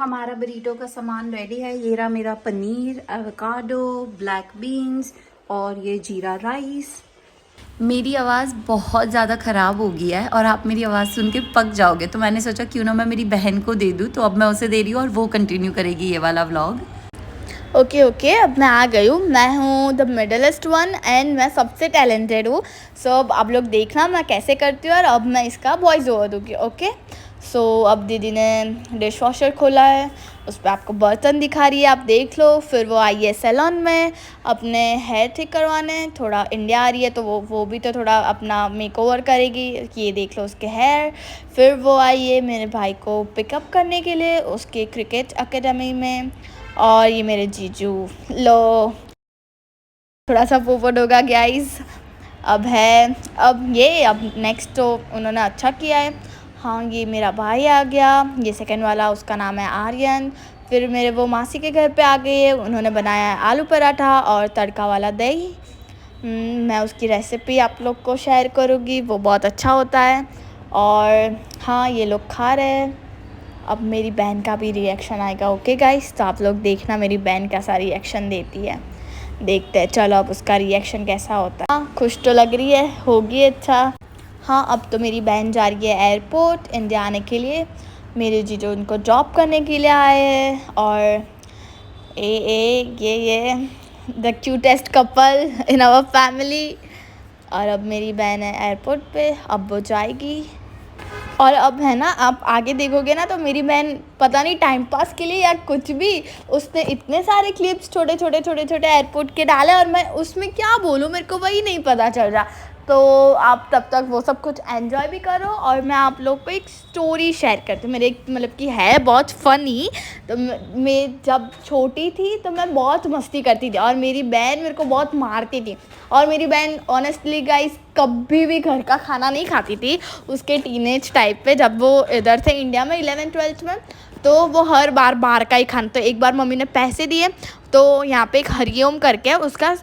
हमारा बरीटो का सामान रेडी है। ये रहा मेरा पनीर, एवोकाडो, ब्लैक बीन्स और ये जीरा राइस। मेरी आवाज़ बहुत ज़्यादा ख़राब हो गई है और आप मेरी आवाज़ सुन के पक जाओगे, तो मैंने सोचा क्यों ना मैं मेरी बहन को दे दूँ। तो अब मैं उसे दे रही हूँ और वो कंटिन्यू करेगी ये वाला व्लॉग। ओके अब मैं आ गई हूँ। मैं हूँ द मिडलेस्ट वन एंड मैं सबसे टैलेंटेड हूँ। सो अब आप लोग देखना मैं कैसे करती हूँ और अब मैं इसका वॉइस ओवर दूँगी। ओके सो अब दीदी ने डिश वॉशर खोला है, उस पर आपको बर्तन दिखा रही है, आप देख लो। फिर वो आई है सैलून में अपने हेयर ठीक करवाने। थोड़ा इंडिया आ रही है तो वो भी तो थोड़ा अपना मेकओवर करेगी। ये देख लो उसके हेयर। फिर वो आई है मेरे भाई को पिकअप करने के लिए उसके क्रिकेट एकेडमी में। और ये मेरे जीजू लो थोड़ा सा पोपट होगा गाइस। अब नेक्स्ट तो उन्होंने अच्छा किया है। हाँ ये मेरा भाई आ गया, ये सेकंड वाला, उसका नाम है आर्यन। फिर मेरे वो मासी के घर पे आ गई है, उन्होंने बनाया है आलू पराठा और तड़का वाला दही। मैं उसकी रेसिपी आप लोग को शेयर करूँगी, वो बहुत अच्छा होता है। और हाँ ये लोग खा रहे हैं। अब मेरी बहन का भी रिएक्शन आएगा। ओके गाइस, तो आप लोग देखना मेरी बहन कैसा रिएक्शन देती है। देखते हैं, चलो अब उसका रिएक्शन कैसा होता है। हाँ खुश तो लग रही है, होगी अच्छा। हाँ अब तो मेरी बहन जा रही है एयरपोर्ट इंडिया आने के लिए। मेरे जीजू उनको ड्रॉप करने के लिए आए हैं। और ये the cutest couple in our family. और अब मेरी बहन है एयरपोर्ट पे, अब वो जाएगी। और अब है ना, आप आगे देखोगे ना तो मेरी बहन पता नहीं टाइम पास के लिए या कुछ भी, उसने इतने सारे क्लिप्स छोटे छोटे एयरपोर्ट के डाले और मैं उसमें क्या बोलूँ, मेरे को वही नहीं पता चल रहा। तो आप तब तक वो सब कुछ एंजॉय भी करो और मैं आप लोग को एक स्टोरी शेयर करती हूँ। मेरे मतलब कि है बहुत फ़नी। तो मैं जब छोटी थी तो मैं बहुत मस्ती करती थी और मेरी बहन मेरे को बहुत मारती थी। और मेरी बहन ऑनेस्टली गाइस कभी भी घर का खाना नहीं खाती थी उसके टीनेज टाइप पे। जब वो इधर थे इंडिया में 11th-12th में, तो वो हर बार बाहर का ही खाना। तो एक बार मम्मी ने पैसे दिए तो यहाँ पे एक हरिओम करके उसका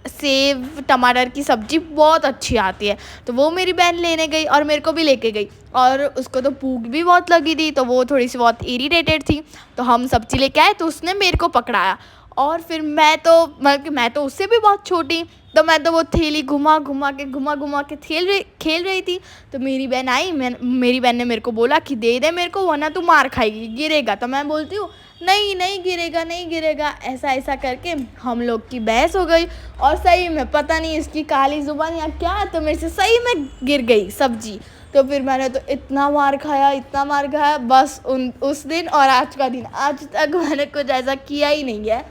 सेव टमाटर की सब्ज़ी बहुत अच्छी आती है, तो वो मेरी बहन लेने गई और मेरे को भी लेके गई। और उसको तो भूख भी बहुत लगी थी तो वो थोड़ी सी बहुत इरिटेटेड थी, तो हम सब्ज़ी लेके आए तो उसने मेरे को पकड़ाया। और फिर मैं तो उससे भी बहुत छोटी, तो मैं तो वो थैली घुमा घुमा के खेल रही थी। तो मेरी बहन आई, मेरी बहन ने मेरे को बोला कि दे दे मेरे को वरना तू मार खाएगी, गिरेगा। तो मैं बोलती हूँ नहीं नहीं गिरेगा नहीं गिरेगा, ऐसा करके हम लोग की बहस हो गई। और सही में पता नहीं इसकी काली जुबान या क्या, तो मेरे से सही में गिर गई सब्जी। तो फिर मैंने तो इतना मार खाया बस उस दिन और आज का दिन, आज तक मैंने कुछ ऐसा किया ही नहीं है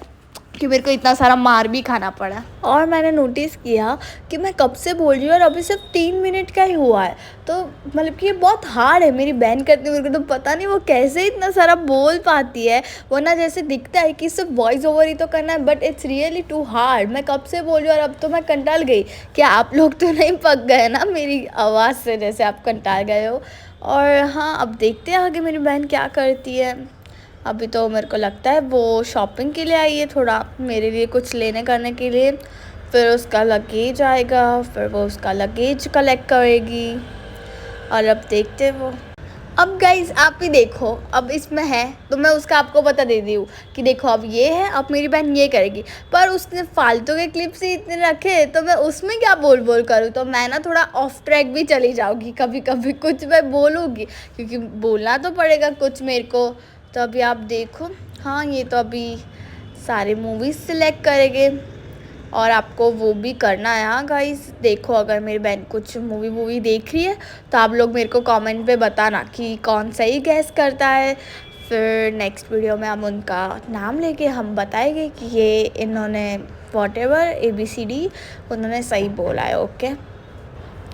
कि मेरे को इतना सारा मार भी खाना पड़ा। और मैंने नोटिस किया कि मैं कब से बोल रही हूँ और अभी सिर्फ 3 मिनट का ही हुआ है। तो मतलब कि ये बहुत हार्ड है। मेरी बहन करती है, मेरे को तो पता नहीं वो कैसे इतना सारा बोल पाती है। वरना जैसे दिखता है कि सिर्फ वॉइस ओवर ही तो करना है, but it's really too hard. मैं कब से बोल रही हूँ और अब तो मैं कंटाल गई। क्या आप लोग तो नहीं पक गए ना मेरी आवाज़ से जैसे आप कंटाल गए हो। और हाँ अब देखते हैं आगे मेरी बहन क्या करती है। अभी तो मेरे को लगता है वो शॉपिंग के लिए आई है, थोड़ा मेरे लिए कुछ लेने करने के लिए। फिर उसका लगेज आएगा, फिर वो उसका लगेज कलेक्ट करेगी। और अब देखते हैं वो। अब गाइज आप ही देखो, अब इसमें है तो मैं उसका आपको बता दे दी हूँ कि देखो अब ये है, अब मेरी बहन ये करेगी। पर उसने फालतू के क्लिप्स ही इतने रखे तो मैं उसमें क्या बोल करूँ। तो मैं ना थोड़ा ऑफ ट्रैक भी चली जाऊँगी, कभी कभी कुछ मैं बोलूँगी क्योंकि बोलना तो पड़ेगा कुछ मेरे को। तो अभी आप देखो, हाँ ये तो अभी सारे मूवीज़ सिलेक्ट करेंगे और आपको वो भी करना है। हाँ गाइस देखो, अगर मेरी बहन कुछ मूवी देख रही है तो आप लोग मेरे को कमेंट पे बताना कि कौन सही गैस करता है। फिर नेक्स्ट वीडियो में हम उनका नाम लेके हम बताएंगे कि ये इन्होंने व्हाटएवर ABCD उन्होंने सही बोला है। ओके।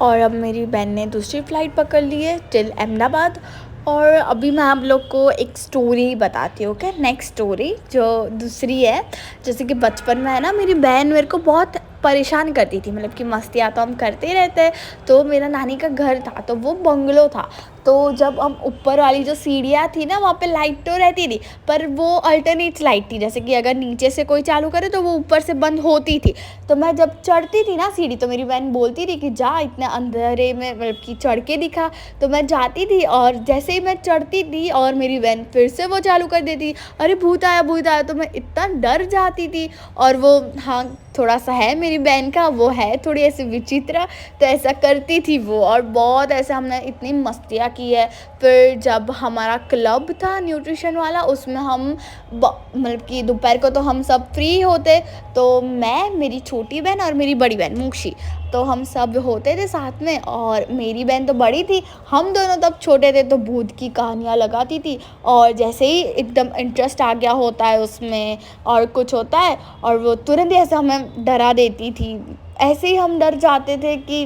और अब मेरी बहन ने दूसरी फ़्लाइट पकड़ ली है टिल अहमदाबाद। और अभी मैं आप लोग को एक स्टोरी बताती हूँ। ओके, नेक्स्ट स्टोरी जो दूसरी है, जैसे कि बचपन में है ना मेरी बहन मेरे को बहुत परेशान करती थी। मतलब कि मस्तियाँ तो हम करते ही रहते। तो मेरा नानी का घर था तो वो बंगलो था। तो जब हम ऊपर वाली जो सीढ़ियाँ थी ना, वहाँ पे लाइट तो रहती थी, पर वो अल्टरनेट लाइट थी, जैसे कि अगर नीचे से कोई चालू करे तो वो ऊपर से बंद होती थी। तो मैं जब चढ़ती थी ना सीढ़ी, तो मेरी बहन बोलती थी कि जा इतने अंधेरे में मतलब कि चढ़ के दिखा। तो मैं जाती थी और जैसे ही मैं चढ़ती थी और मेरी बहन फिर से वो चालू कर देती, अरे भूत आया भूत आया। तो मैं इतना डर जाती थी। और वो, हाँ, थोड़ा सा है मेरी बहन का, वो है थोड़ी ऐसी विचित्र, तो ऐसा करती थी वो। और बहुत ऐसा हमने इतनी मस्तियाँ की है। फिर जब हमारा क्लब था न्यूट्रिशन वाला, उसमें हम मतलब कि दोपहर को तो हम सब फ्री होते, तो मैं, मेरी छोटी बहन और मेरी बड़ी बहन मोक्षी, तो हम सब होते थे साथ में। और मेरी बहन तो बड़ी थी, हम दोनों तब छोटे थे, तो भूत की कहानियाँ लगाती थी। और जैसे ही एकदम इंटरेस्ट आ गया होता है उसमें और कुछ होता है, और वो तुरंत ही ऐसा हमें डरा देती थी। ऐसे ही हम डर जाते थे कि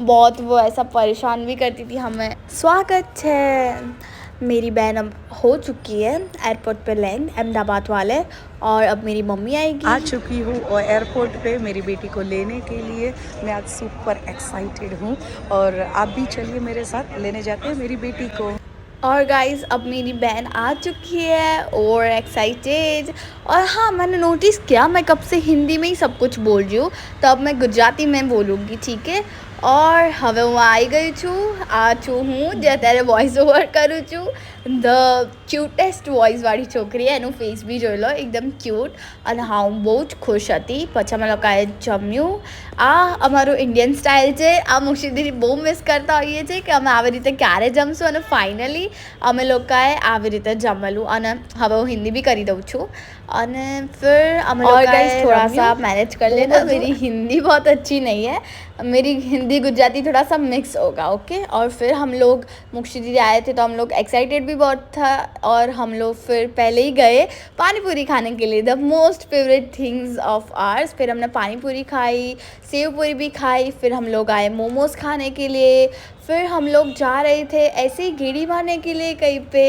बहुत वो ऐसा परेशान भी करती थी हमें। स्वागत है, मेरी बहन अब हो चुकी है एयरपोर्ट पे लैंड, अहमदाबाद वाले, और अब मेरी मम्मी आएगी। आ चुकी हूँ और एयरपोर्ट पे मेरी बेटी को लेने के लिए मैं आज सुपर एक्साइटेड हूँ, और आप भी चलिए मेरे साथ, लेने जाते हैं मेरी बेटी को। और गाइस अब मेरी बहन आ चुकी है और एक्साइटेड। और हाँ, मैंने नोटिस किया मैं कब से हिंदी में ही सब कुछ बोल रही हूँ, तो अब मैं गुजराती में बोलूँगी, ठीक है। और હવે હું આવી ગઈ છું, આ છું હું જે અત્યારે વોઇસ ઓવર કરું છું। ધ ક્યુટેસ્ટ વોઇસવાળી છોકરી है, એનું ફેસ બી જોઈ લો, એકદમ ક્યુટ। અને હા, હું બહુ જ ખુશ હતી। પછી અમે લોકોએ જમ્યું। આ અમારું ઇન્ડિયન સ્ટાઇલ છે। આ મોક્ષી દીદી બહુ મિસ કરતા હોઈએ છીએ કે અમે આવી રીતે ક્યારે જમશું, અને ફાઇનલી અમે લોકોએ આવી રીતે જમેલું। અને હવે હું हिंदी भी કરી દઉં છું। અને फिर અમે લોકોએ थोड़ा सा मैनेज कर लेना, मेरी हिंदी बहुत अच्छी नहीं है, मेरी हिंदी गुजराती थोड़ा सा मिक्स होगा, ओके। और फिर हम लोग, मोक्षी दीदी आए थे तो हम लोग एक्साइटेड भी बहुत था, और हम लोग फिर पहले ही गए पानी पूरी खाने के लिए, the most favourite things of ours. फिर हमने पानी पूरी खाई, सेव पूरी भी खाई, फिर हम लोग आए मोमोज़ खाने के लिए। फिर हम लोग जा रहे थे ऐसे ही गेड़ी मारने के लिए कहीं पे,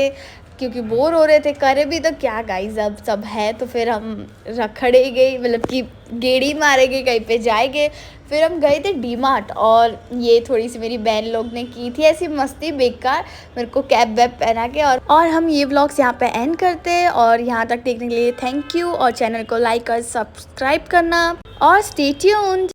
क्योंकि बोर हो रहे थे, करे भी तो क्या गाइस, अब सब है तो फिर हम रखड़े गए, मतलब कि गेड़ी मारेंगे, कहीं पे जाएंगे। फिर हम गए थे डीमार्ट, और ये थोड़ी सी मेरी बहन लोग ने की थी ऐसी मस्ती बेकार, मेरे को कैप वैप पहना के। और हम ये व्लॉग्स यहाँ पे एंड करते हैं, और यहाँ तक देखने के लिए थैंक यू, और चैनल को लाइक और सब्सक्राइब करना, और स्टे ट्यून्ड।